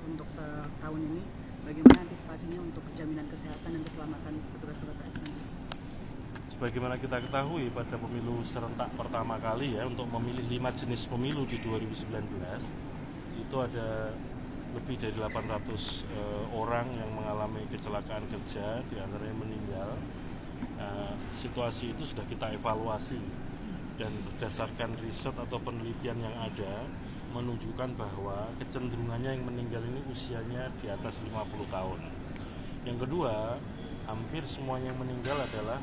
untuk tahun ini, bagaimana antisipasinya untuk jaminan kesehatan dan keselamatan petugas KPPS nanti? Sebagaimana kita ketahui pada pemilu serentak pertama kali ya, untuk memilih 5 jenis pemilu di 2019, itu ada lebih dari 800 orang yang mengalami kecelakaan kerja, diantaranya meninggal. Situasi itu sudah kita evaluasi dan berdasarkan riset atau penelitian yang ada menunjukkan bahwa kecenderungannya yang meninggal ini usianya di atas 50 tahun. Yang kedua, hampir semuanya yang meninggal adalah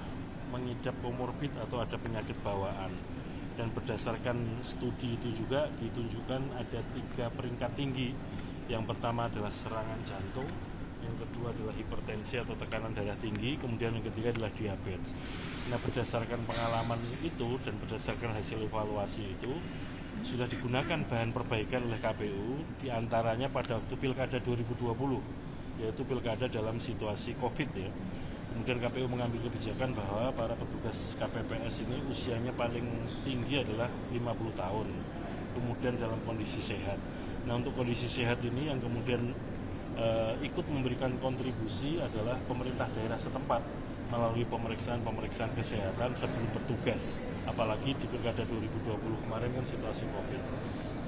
mengidap komorbid atau ada penyakit bawaan, dan berdasarkan studi itu juga ditunjukkan ada 3 peringkat tinggi. Yang pertama adalah serangan jantung, yang kedua adalah hipertensi atau tekanan darah tinggi, kemudian yang ketiga adalah diabetes. Nah, berdasarkan pengalaman itu dan berdasarkan hasil evaluasi itu sudah digunakan bahan perbaikan oleh KPU, diantaranya pada waktu Pilkada 2020, yaitu Pilkada dalam situasi COVID ya. Kemudian KPU mengambil kebijakan bahwa para petugas KPPS ini usianya paling tinggi adalah 50 tahun, kemudian dalam kondisi sehat. Nah, untuk kondisi sehat ini yang kemudian ikut memberikan kontribusi adalah pemerintah daerah setempat melalui pemeriksaan kesehatan sebelum bertugas, apalagi di Pilkada 2020 kemarin kan situasi COVID.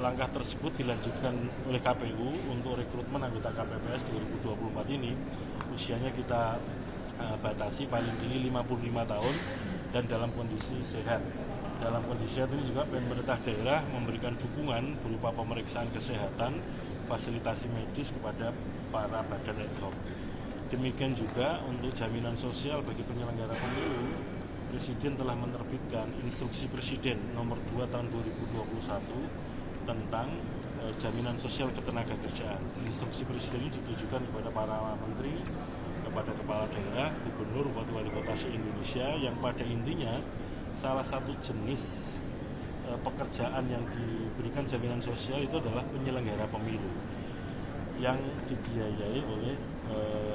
Langkah tersebut dilanjutkan oleh KPU untuk rekrutmen anggota KPPS 2024 ini, usianya kita batasi paling tinggi 55 tahun dan dalam kondisi sehat. Dalam kondisi sehat ini juga pemerintah daerah memberikan dukungan berupa pemeriksaan kesehatan, fasilitasi medis kepada para badan ad hoc. Demikian juga untuk jaminan sosial bagi penyelenggara pemilu, Presiden telah menerbitkan Instruksi Presiden nomor 2 tahun 2021 tentang jaminan sosial ketenagakerjaan. Instruksi Presiden ini ditujukan kepada para menteri, kepada kepala daerah, gubernur, bupati, wali kota se-Indonesia, yang pada intinya salah satu jenis pekerjaan yang diberikan jaminan sosial itu adalah penyelenggara pemilu yang dibiayai oleh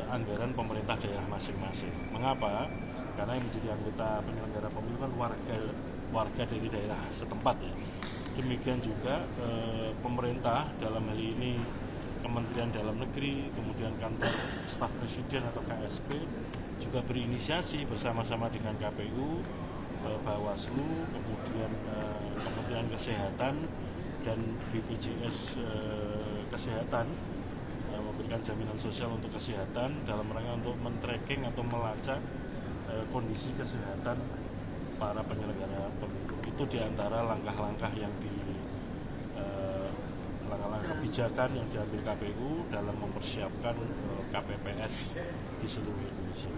anggaran pemerintah daerah masing-masing. Mengapa? Karena yang menjadi anggota penyelenggara pemilu kan warga dari daerah setempat ya. Demikian juga pemerintah dalam hal ini Kementerian Dalam Negeri, kemudian kantor staf presiden atau KSP juga berinisiasi bersama-sama dengan KPU, Bawaslu, kemudian Kementerian Kesehatan dan BPJS Kesehatan memberikan jaminan sosial untuk kesehatan dalam rangka untuk men-tracking atau melacak kondisi kesehatan para penyelenggara pemilu. Itu diantara langkah-langkah yang langkah-langkah kebijakan yang diambil KPU dalam mempersiapkan KPPS di seluruh Indonesia.